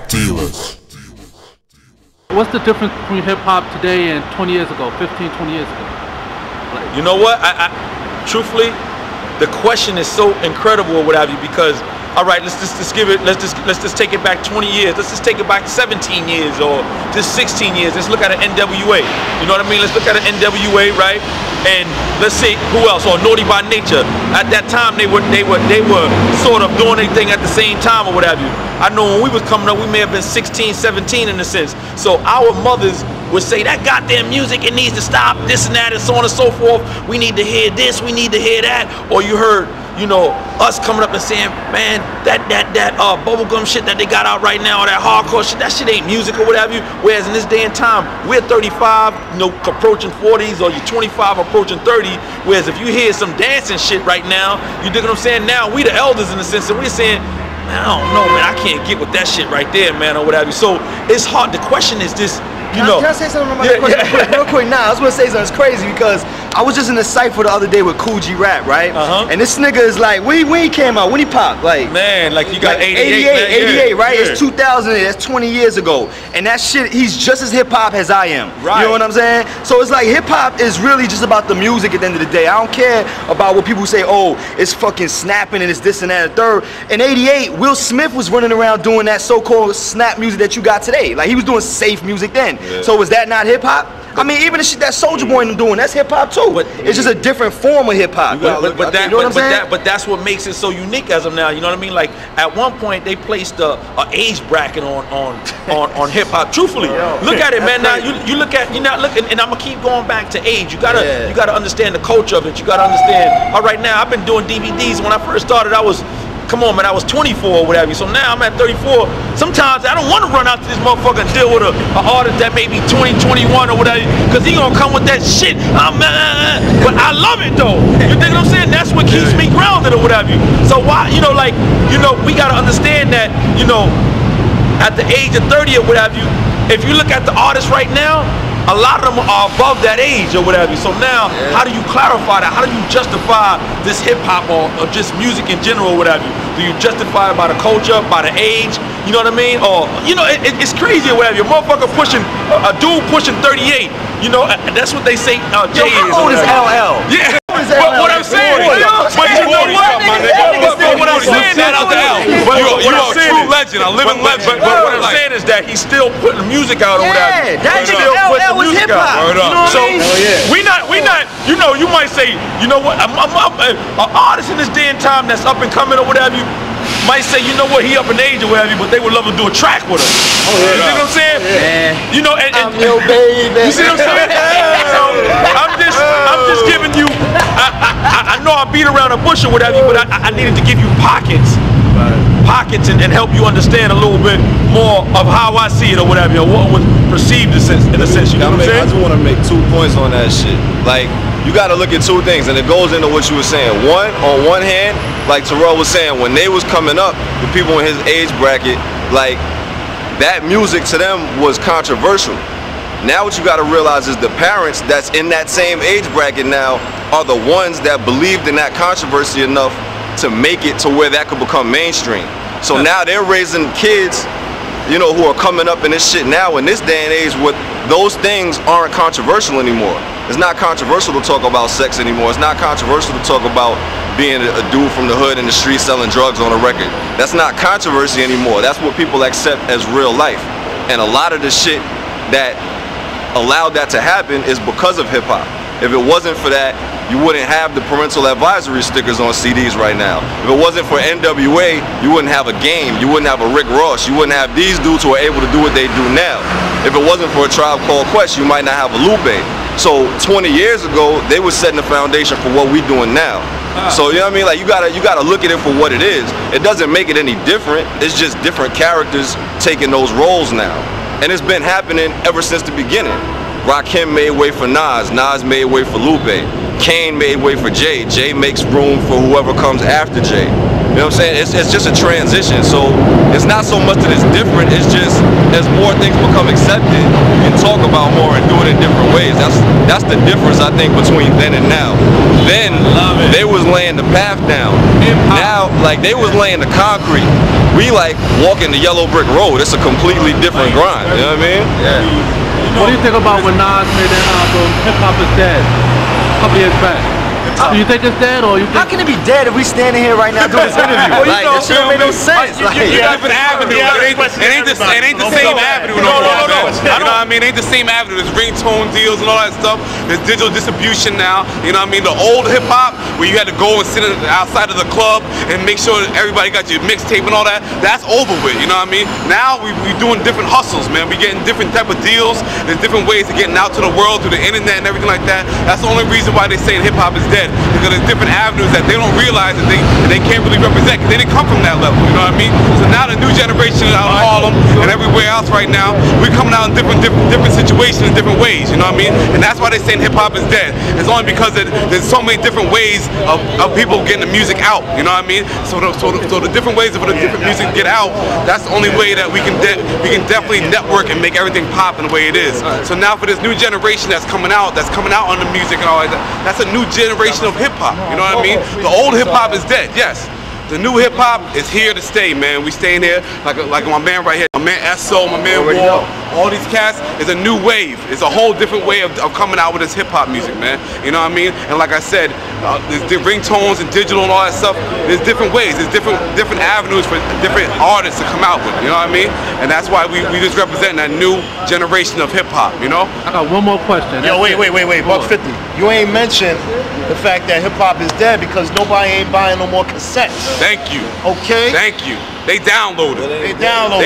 Crack dealers. What's the difference between hip-hop today and 20 years ago, 15, 20 years ago? Like, you know what? I truthfully, the question is so incredible or what have you, because all right, let's just take it back 20 years. Let's just take it back 17 years or just 16 years. Let's look at an NWA. You know what I mean? Let's look at an NWA, right? And let's see who else, or Naughty by Nature. At that time, they were sort of doing their thing at the same time or what have you. I know when we was coming up, we may have been 16, 17 in a sense. So our mothers would say, that goddamn music, it needs to stop, this and that, and so on and so forth. We need to hear this, we need to hear that. Or you heard, you know, us coming up and saying, man, that bubblegum shit that they got out right now, or that hardcore shit, that shit ain't music or what have you. Whereas in this day and time, we're 35, you know, approaching 40s, or you're 25, approaching 30. Whereas if you hear some dancing shit right now, you dig what I'm saying? Now we the elders in the sense that we're saying, man, I don't know, man, I can't get with that shit right there, man, or what have you. So it's hard. The question is this, you know. Can I say something about that question real quick? Nah, I was gonna say something. It's crazy because I was just in the cypher the other day with Cool G Rap, right? And this nigga is like, when he came out, when he popped, like, man, like you got like 88, right? Yeah. It's 2000, that's 20 years ago. And that shit, he's just as hip hop as I am. Right. You know what I'm saying? So it's like hip hop is really just about the music at the end of the day. I don't care about what people say, oh, it's fucking snapping and it's this and that and third. In 88, Will Smith was running around doing that so-called snap music that you got today. Like, he was doing safe music then. Yeah. So was that not hip hop? I mean, even the shit that Soulja Boy and them doing, that's hip hop too. But it's just a different form of hip hop. But that's what makes it so unique as of now. You know what I mean? Like at one point they placed a age bracket on hip hop. Truthfully, look at it, man. Now you look at, you're not looking, and I'm gonna keep going back to age. You gotta understand the culture of it. You gotta understand. All right, now I've been doing DVDs. When I first started, I was. Come on, man, I was 24 or whatever. So now I'm at 34. Sometimes I don't want to run out to this motherfucker and deal with an artist that may be 20, 21 or whatever, because he gonna come with that shit. But I love it though. You think what I'm saying? That's what keeps me grounded or whatever. So why, you know, like, you know, we gotta understand that, you know, at the age of 30 or whatever, if you look at the artists right now, a lot of them are above that age or whatever. So now, how do you clarify that? How do you justify this hip hop or just music in general or whatever? Do you justify it by the culture, by the age? You know what I mean? Or, you know, it's crazy or whatever. Your motherfucker pushing, a dude pushing 38. You know, that's what they say Jay is. How old is LL? Yeah. But what I'm saying, but you know what? But what I'm saying is, you're a true legend, a living legend. But what I'm saying is that he's still putting music out or whatever. That nigga LL was hip hop. So we not, you know, you might say, you know what, an artist in this day and time that's up and coming or whatever, you might say, you know what, he up in age or whatever, but they would love to do a track with him. You see what I'm saying? You know, and I'm your baby. You see what I'm saying? So I'm just giving you. I know I beat around the bush or whatever, but I needed to give you pockets and help you understand a little bit more of how I see it or whatever, or what was perceived in a sense. You know what I'm saying? I just want to make 2 points on that shit. Like, you got to look at 2 things, and it goes into what you were saying. One, on one hand, like Terrell was saying, when they was coming up, the people in his age bracket, like, that music to them was controversial. Now what you got to realize is the parents that's in that same age bracket now are the ones that believed in that controversy enough to make it to where that could become mainstream. So now they're raising kids, you know, who are coming up in this shit now in this day and age with those things aren't controversial anymore. It's not controversial to talk about sex anymore. It's not controversial to talk about being a dude from the hood in the street selling drugs on a record. That's not controversy anymore. That's what people accept as real life. And a lot of the shit that allowed that to happen is because of hip hop. If it wasn't for that, you wouldn't have the parental advisory stickers on CDs right now. If it wasn't for NWA, you wouldn't have a Game, you wouldn't have a Rick Ross, you wouldn't have these dudes who are able to do what they do now. If it wasn't for a Tribe Called Quest, you might not have a Lupe. So 20 years ago, they were setting the foundation for what we doing now. So you know what I mean? Like, you gotta look at it for what it is. It doesn't make it any different. It's just different characters taking those roles now. And it's been happening ever since the beginning. Rakim made way for Nas, Nas made way for Lupe, Kane made way for Jay, Jay makes room for whoever comes after Jay. You know what I'm saying? It's just a transition. So it's not so much that it's different, it's just as more things become accepted, you can talk about more and do it in different ways. That's the difference, I think, between then and now. Then they was laying the path down. Now, like, they was laying the concrete. we like walking the yellow brick road. It's a completely different grind. You know what I mean? Yeah. What do you think about when Nas made that album, Hip Hop is Dead, a couple years back? Do you think it's dead, or you think... How can it be dead if we standing here right now doing this interview? Well, like, that shit don't make no sense. Like, different avenue. It ain't the same avenue no more. You know what I mean? It ain't the same avenue. There's ringtone deals and all that stuff. There's digital distribution now. You know what I mean? The old hip hop, where you had to go and sit outside of the club and make sure that everybody got your mixtape and all that, that's over with. You know what I mean? Now we doing different hustles, man. We getting different type of deals. There's different ways of getting out to the world through the internet and everything like that. That's the only reason why they say hip hop is dead. Because there's different avenues that they don't realize that they can't really represent, because they didn't come from that level, you know what I mean? So now the new generation out of Harlem and everywhere else right now, we're coming out in different situations, different ways, you know what I mean? And that's why they're saying hip hop is dead. It's only because there's so many different ways of people getting the music out, you know what I mean? So the different ways of the different music get out, that's the only way that we can definitely network and make everything pop in the way it is. So now for this new generation that's coming out on the music and all that, that's a new generation of hip hop, you know what I mean? The old hip hop is dead, yes. The new hip hop is here to stay, man. We staying here like my man right here, my man SO, my man War, all these cats. Is a new wave. It's a whole different way of coming out with this hip hop music, man. You know what I mean? And like I said, there's the ringtones and digital and all that stuff. There's different ways. There's different avenues for different artists to come out with. You know what I mean? And that's why we just represent that new generation of hip hop. You know? I got one more question. Yo, wait, BUCK50. You ain't mentioned the fact that hip hop is dead because nobody ain't buying no more cassettes. Thank you. Okay. Thank you. They downloaded. They downloaded.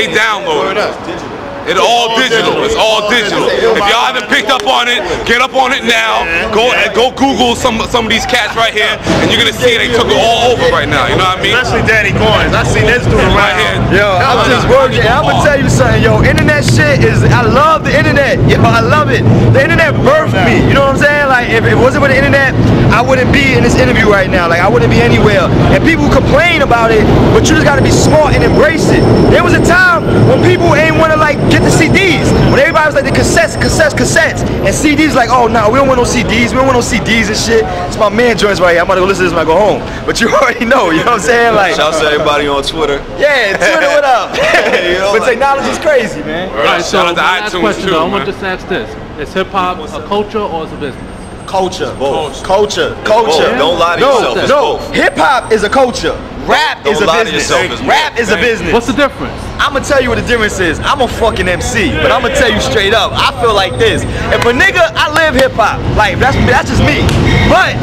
It's all digital. It's all digital. If y'all haven't picked up on it, get up on it now. Go Google some of these cats right here, and you're gonna see they took it all over right now. You know what I mean? Especially Danny Coins. I seen this dude right here. Yo, I'm just working. I'm gonna tell you something. Yo, internet shit is. I love the internet. Yo, I love it. The internet birthed me. You know what I'm saying? Like, if it wasn't for the internet, I wouldn't be in this interview right now. Like, I wouldn't be anywhere. And people complain about it, but you just gotta be smart and embrace it. There was a time when people ain't wanna like get the CDs. When everybody was like the cassettes. And CDs like, oh no, we don't want no CDs. We don't want no CDs and shit. It's my man joints right here. I'm about to go listen to this when I go home. But you already know, you know what I'm saying? Like, shout out to everybody on Twitter. Yeah, Twitter, what up? You know, but technology's crazy, man. All right, so shout out to last iTunes question, too, though. I man. want to just ask this. Is hip hop a culture or is it a business? Culture. Both. Culture. Don't lie to yourself. It's both. Hip hop is a culture. Rap is a business. Rap is a business. What's the difference? I'm gonna tell you what the difference is. I'm a fucking MC, but I'm gonna tell you straight up. I feel like this. If a nigga, I live hip hop. Like that's just me. But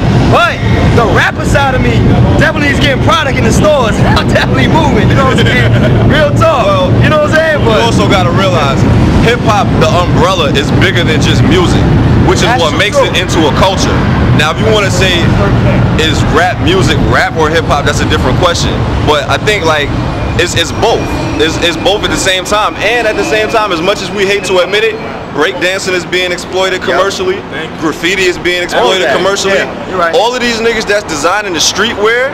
the rapper side of me definitely is getting product in the stores. I'm definitely moving. You know what I'm saying? Real talk. Well, you know what I'm saying? But you also gotta realize, hip hop, the umbrella is bigger than just music, which is what makes it into a culture. Now, if you want to say, is rap music, rap or hip hop, that's a different question. But I think like it's both. It's both at the same time. And at the same time, as much as we hate to admit it, breakdancing is being exploited commercially. Graffiti is being exploited commercially. Yeah, you're right. All of these niggas that's designing the streetwear,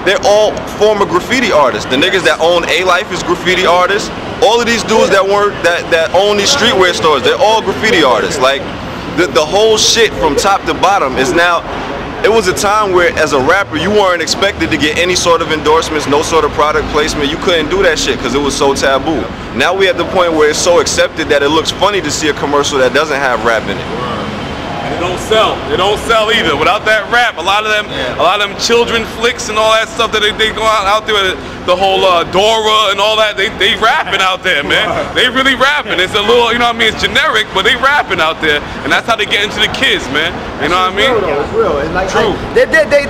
they're all former graffiti artists. The niggas that own A-Life is graffiti artists. All of these dudes that own these streetwear stores, they're all graffiti artists. Like the whole shit from top to bottom is now. It was a time where, as a rapper, you weren't expected to get any sort of endorsements, no sort of product placement. You couldn't do that shit because it was so taboo. Now we at the point where it's so accepted that it looks funny to see a commercial that doesn't have rap in it. They don't sell. They don't sell either. Without that rap, a lot of them children flicks and all that stuff that they go out there, the whole Dora and all that, they rapping out there, man. They really rapping. It's a little, you know what I mean? It's generic, but they rapping out there, and that's how they get into the kids, man. You know what I mean? It's real. It's like, true. They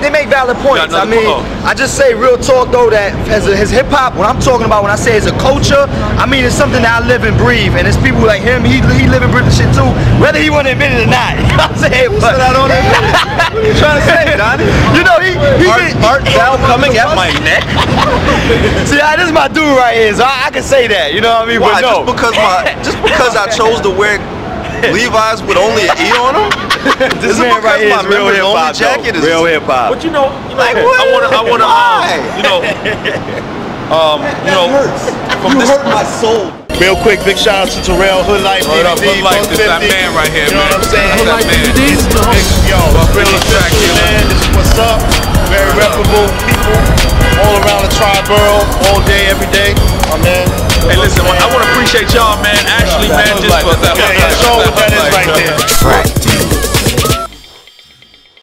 make valid points. I mean, I just say real talk though that his hip hop, what I'm talking about when I say it's a culture, I mean it's something that I live and breathe, and it's people like him. He live and breathe the shit too, whether he want to admit it or not. You know what I'm saying? But I don't admit it. What are you trying to say, Donnie? You know he Art thou coming at my neck? See, this is my dude right here, so I can say that. You know what I mean? Why? But no. Just because I chose to wear Levi's with only an E on them? This man right here is real hip hop. Real hip hop. But you know, like what? I wanna, you hurt my soul. Real quick, big shout out to Terrell, Hoodlife, Hoodlife, this is that man right here, you know man. what I'm saying? That's that man. Yo, real track here, man. This is what's up. Very reputable people all around the tri-borough, all day, every day. My man. Hey, listen, I want to appreciate y'all, man. Ashley, man, just for show